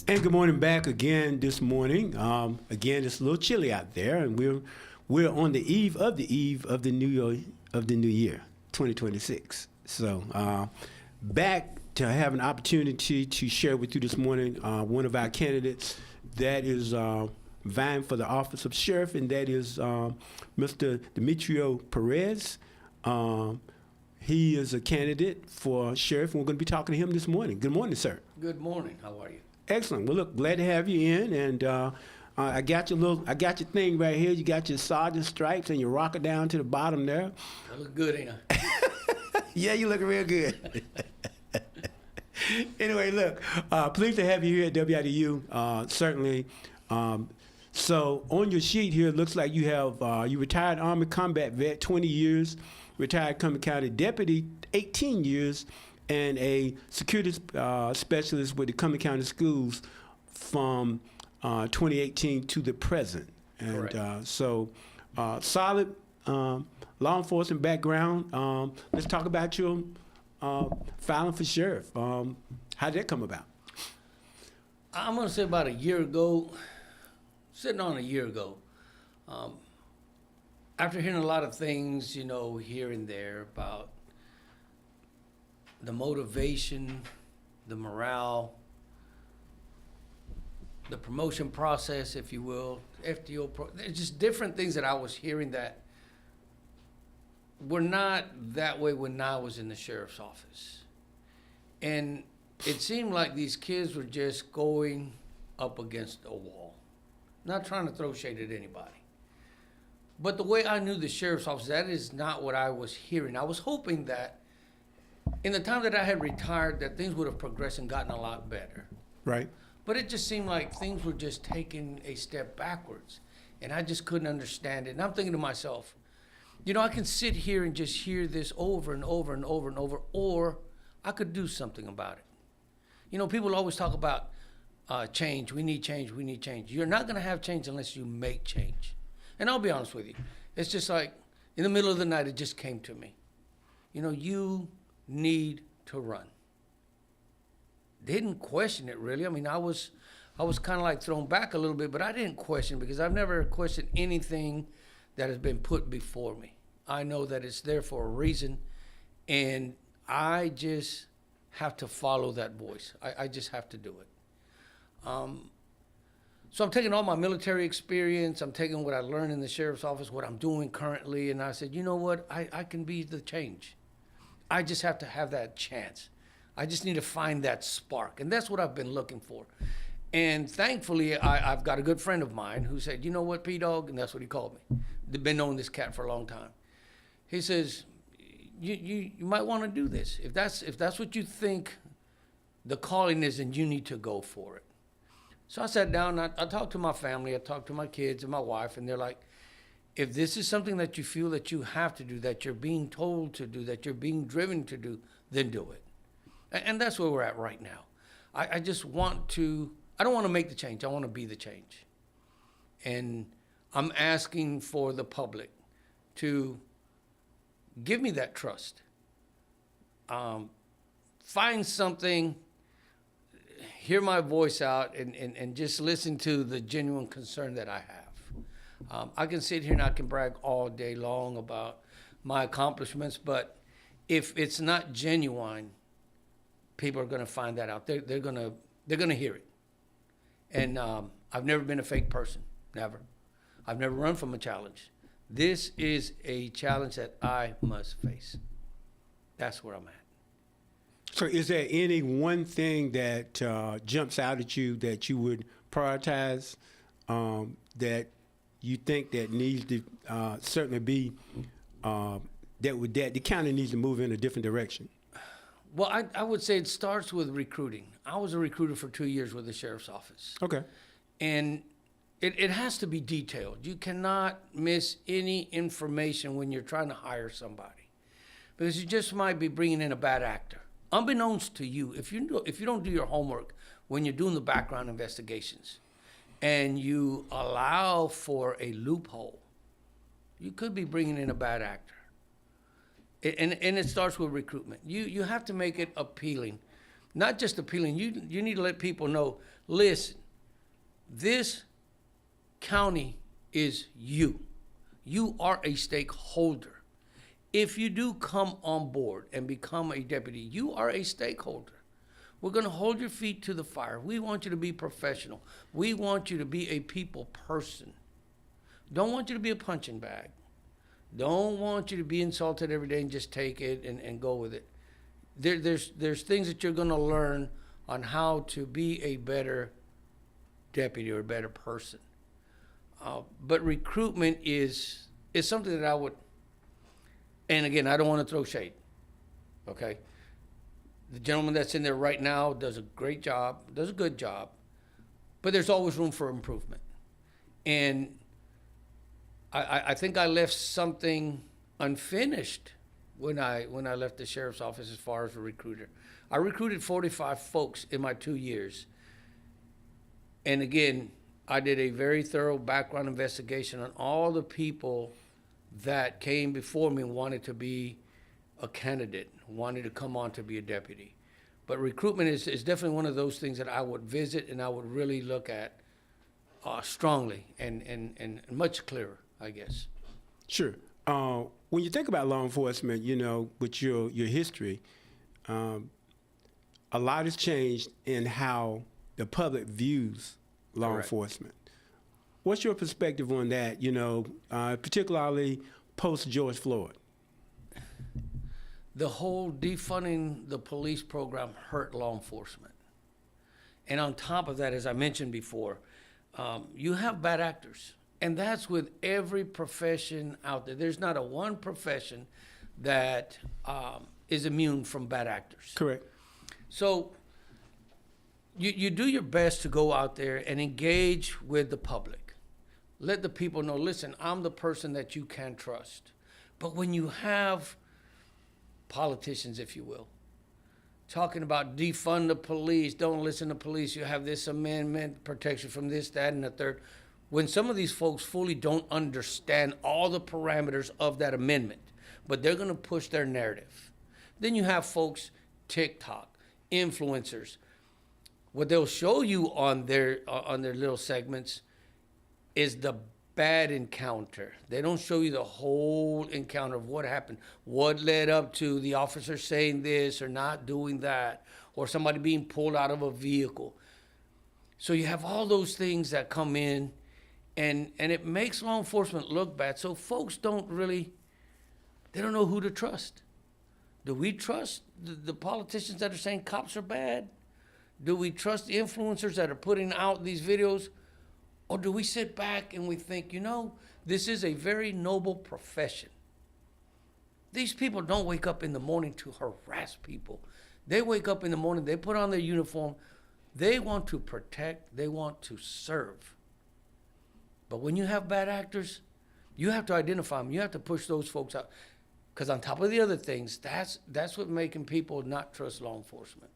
And good morning back again this morning. Again, it's a little chilly out there, and we're on the eve of the new year, 2026. So back to have an opportunity to share with you this morning one of our candidates that is vying for the office of sheriff, and that is Mr. Demetrio Perez. He is a candidate for sheriff, and we're going to be talking to him this morning. Good morning, sir. Good morning. How are you? Excellent. Well, look, glad to have you in, and I got your thing right here. You got your sergeant stripes and your rocker down to the bottom there. I look good, ain't I? Yeah, you look real good. Anyway, look, pleased to have you here at WIDU. Certainly. So on your sheet here, it looks like you have you retired Army combat vet, 20 years, retired Cumberland County deputy, 18 years, and a security specialist with the Cumberland County Schools from 2018 to the present. And solid law enforcement background. Let's talk about your filing for sheriff. How did that come about? I'm going to say about a year ago, sitting on a year ago, after hearing a lot of things, here and there about the motivation, the morale, the promotion process, if you will, there's just different things that I was hearing that were not that way when I was in the sheriff's office. And it seemed like these kids were just going up against a wall. Not trying to throw shade at anybody. But the way I knew the sheriff's office, that is not what I was hearing. I was hoping that in the time that I had retired, that things would have progressed and gotten a lot better. Right. But it just seemed like things were just taking a step backwards. And I just couldn't understand it. And I'm thinking to myself, I can sit here and just hear this over and over and over and over, or I could do something about it. People always talk about change. We need change. We need change. You're not going to have change unless you make change. And I'll be honest with you. It's just like in the middle of the night, it just came to me. You need to run. Didn't question it really. I mean, I was kind of like thrown back a little bit, but I didn't question because I've never questioned anything that has been put before me. I know that it's there for a reason, and I just have to follow that voice. I just have to do it. So I'm taking all my military experience, I'm taking what I learned in the sheriff's office, what I'm doing currently, and I said, you know what, I can be the change. I just have to have that chance. I just need to find that spark, and that's what I've been looking for. And thankfully, I've got a good friend of mine who said, you know what, P-Dog, and that's what he called me. They've been knowing this cat for a long time. He says, you might want to do this. If that's what you think the calling is, then you need to go for it. So I sat down, I talked to my family, I talked to my kids and my wife, and they're like, if this is something that you feel that you have to do, that you're being told to do, that you're being driven to do, then do it. And that's where we're at right now. I just want to, I don't want to make the change, I want to be the change. And I'm asking for the public to give me that trust. Find something, hear my voice out, and just listen to the genuine concern that I have. I can sit here and I can brag all day long about my accomplishments, but if it's not genuine, people are going to find that out. They're going to hear it. And I've never been a fake person, never. I've never run from a challenge. This is a challenge that I must face. That's where I'm at. So is there any one thing that jumps out at you that you would prioritize that you think that needs to certainly be, that the county needs to move in a different direction? Well, I would say it starts with recruiting. I was a recruiter for 2 years with the sheriff's office. Okay. And it has to be detailed. You cannot miss any information when you're trying to hire somebody, because you just might be bringing in a bad actor. Unbeknownst to you, if you don't do your homework when you're doing the background investigations and you allow for a loophole, you could be bringing in a bad actor. And it starts with recruitment. You have to make it appealing Not just appealing. You need to let people know, listen, this county is you. You are a stakeholder. If you do come on board and become a deputy, you are a stakeholder. We're going to hold your feet to the fire. We want you to be professional. We want you to be a people person. Don't want you to be a punching bag. Don't want you to be insulted every day and just take it and go with it. There's things that you're going to learn on how to be a better deputy or a better person. But recruitment is something that I would, and again, I don't want to throw shade, okay? The gentleman that's in there right now does a great job, does a good job, but there's always room for improvement. And I think I left something unfinished when I left the sheriff's office as far as a recruiter. I recruited 45 folks in my 2 years. And again, I did a very thorough background investigation on all the people that came before me and wanted to be a candidate, wanted to come on to be a deputy. But recruitment is definitely one of those things that I would visit and I would really look at strongly and much clearer, I guess. Sure. When you think about law enforcement, with your history, a lot has changed in how the public views law Correct. enforcement. What's your perspective on that, particularly post George Floyd? The whole defunding the police program hurt law enforcement. And on top of that, as I mentioned before, you have bad actors. And that's with every profession out there. There's not a one profession that is immune from bad actors. Correct. So you do your best to go out there and engage with the public. Let the people know, listen, I'm the person that you can trust. But when you have politicians, if you will, talking about defund the police, don't listen to police, you have this amendment, protection from this, that, and the third. When some of these folks fully don't understand all the parameters of that amendment, but they're going to push their narrative. Then you have folks, TikTok, influencers. What they'll show you on their little segments is the bad encounter. They don't show you the whole encounter of what happened, what led up to the officer saying this or not doing that, or somebody being pulled out of a vehicle. So you have all those things that come in, and it makes law enforcement look bad. So folks don't know who to trust. Do we trust the politicians that are saying cops are bad? Do we trust the influencers that are putting out these videos? Or do we sit back and we think, this is a very noble profession. These people don't wake up in the morning to harass people. They wake up in the morning, they put on their uniform, they want to protect, they want to serve. But when you have bad actors, you have to identify them. You have to push those folks out. Because on top of the other things, that's what's making people not trust law enforcement.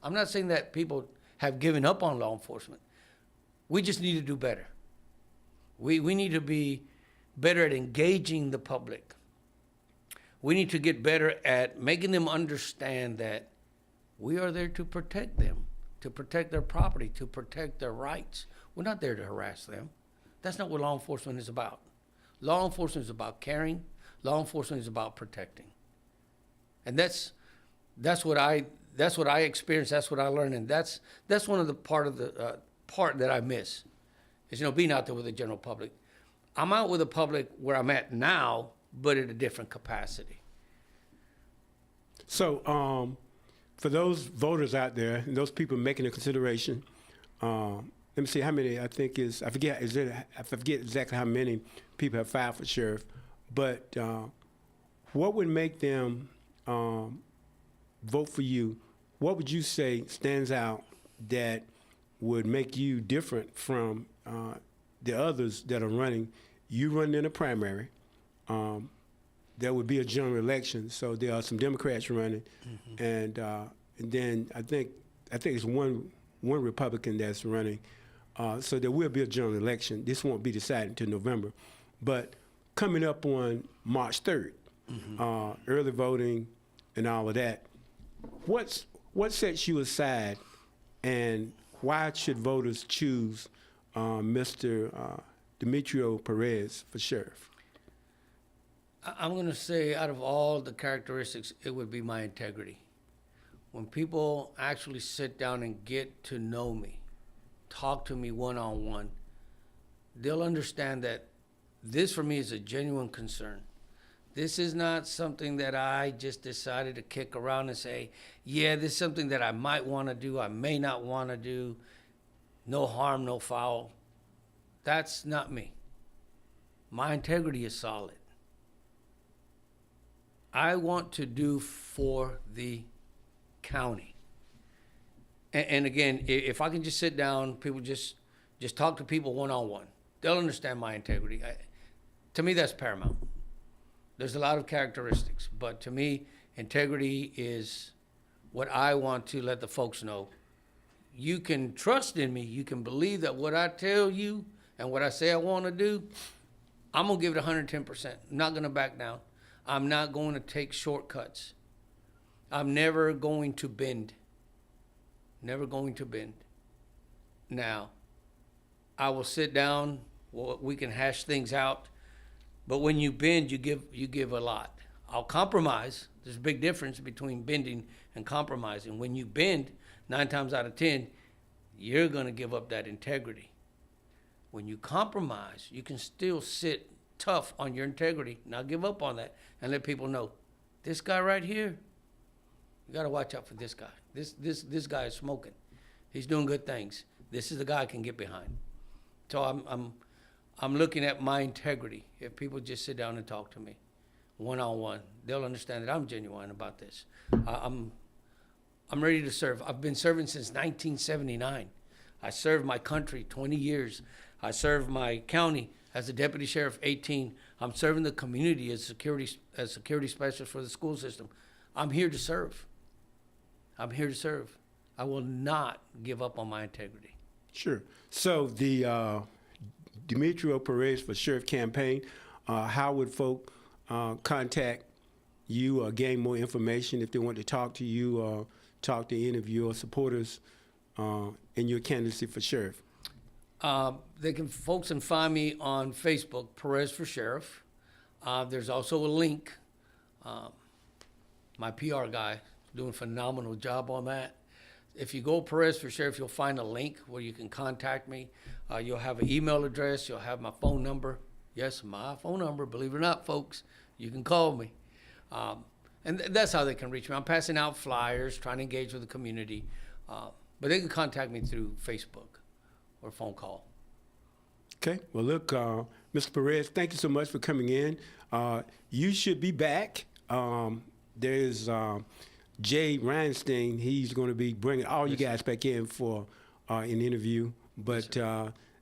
I'm not saying that people have given up on law enforcement. We just need to do better. We need to be better at engaging the public. We need to get better at making them understand that we are there to protect them, to protect their property, to protect their rights. We're not there to harass them. That's not what law enforcement is about. Law enforcement is about caring. Law enforcement is about protecting. And that's what I experienced. That's what I learned, and that's one of the part that I miss is being out there with the general public. I'm out with the public where I'm at now, but at a different capacity. So, for those voters out there and those people making a consideration, let me see how many. I forget exactly how many people have filed for sheriff, but what would make them vote for you? What would you say stands out that would make you different from the others that are running? You run in a primary. There would be a general election, so there are some Democrats running, and then I think it's one Republican that's running. So there will be a general election. This won't be decided until November, but coming up on March 3rd, early voting and all of that. what sets you aside, and why should voters choose Mr. Demetrio Perez for sheriff? I'm going to say out of all the characteristics, it would be my integrity. When people actually sit down and get to know me, talk to me one-on-one, they'll understand that this for me is a genuine concern. This is not something that I just decided to kick around and say, yeah, this is something that I might want to do, I may not want to do, no harm, no foul. That's not me. My integrity is solid. I want to do for the county. And again, if I can just sit down, people just talk to people one-on-one, they'll understand my integrity. To me, that's paramount. There's a lot of characteristics, but to me, integrity is what I want to let the folks know. You can trust in me. You can believe that what I tell you and what I say I want to do, I'm going to give it 110%. I'm not going to back down. I'm not going to take shortcuts. I'm never going to bend. Never going to bend. Now, I will sit down. We can hash things out. But when you bend, you give a lot. I'll compromise. There's a big difference between bending and compromising. When you bend, 9 times out of 10, you're going to give up that integrity. When you compromise, you can still sit tough on your integrity, not give up on that, and let people know, this guy right here, you got to watch out for this guy. This guy is smoking. He's doing good things. This is the guy I can get behind. So I'm looking at my integrity. If people just sit down and talk to me one-on-one, they'll understand that I'm genuine about this. I'm ready to serve. I've been serving since 1979. I served my country 20 years. I served my county as a deputy sheriff 18. I'm serving the community as security specialist for the school system. I'm here to serve. I'm here to serve. I will not give up on my integrity. Sure. So the Demetrio Perez for Sheriff campaign, how would folk contact you or gain more information if they want to talk to you or talk to any of your supporters in your candidacy for sheriff? Folks can find me on Facebook, Perez for Sheriff. There's also a link. My PR guy is doing a phenomenal job on that. If you go Perez for Sheriff, you'll find a link where you can contact me. You'll have an email address. You'll have my phone number. Yes, my phone number. Believe it or not, folks, you can call me. And that's how they can reach me. I'm passing out flyers, trying to engage with the community. But they can contact me through Facebook or phone call. Okay. Well, look, Mr. Perez, thank you so much for coming in. You should be back. There's Jay Reinstein. He's going to be bringing all you guys back in for an interview. But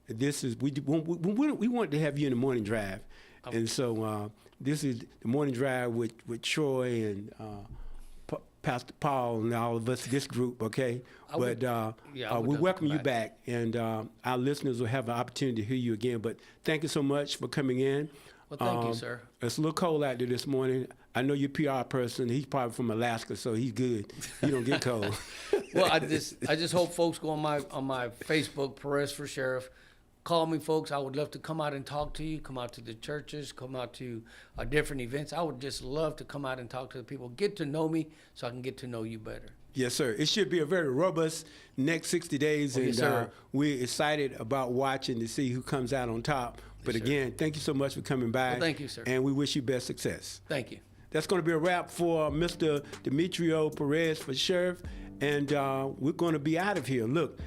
this is we wanted to have you in the morning drive, and so this is the morning drive with Troy and Pastor Paul and all of us, this group. Okay, we welcome you back, and our listeners will have an opportunity to hear you again. But thank you so much for coming in. Well, thank you, sir. It's a little cold out there this morning. I know you're a PR person. He's probably from Alaska, so he's good. He don't get cold. Well, I just hope folks go on my Facebook, Perez for Sheriff. Call me, folks. I would love to come out and talk to you, come out to the churches, come out to different events. I would just love to come out and talk to the people, get to know me so I can get to know you better. Yes, sir. It should be a very robust next 60 days, and yes, we're excited about watching to see who comes out on top. But Yes, again, thank you so much for coming by. Well, thank you, sir. And we wish you best success. Thank you. That's going to be a wrap for Mr. Demetrio Perez for Sheriff, and we're going to be out of here. Look,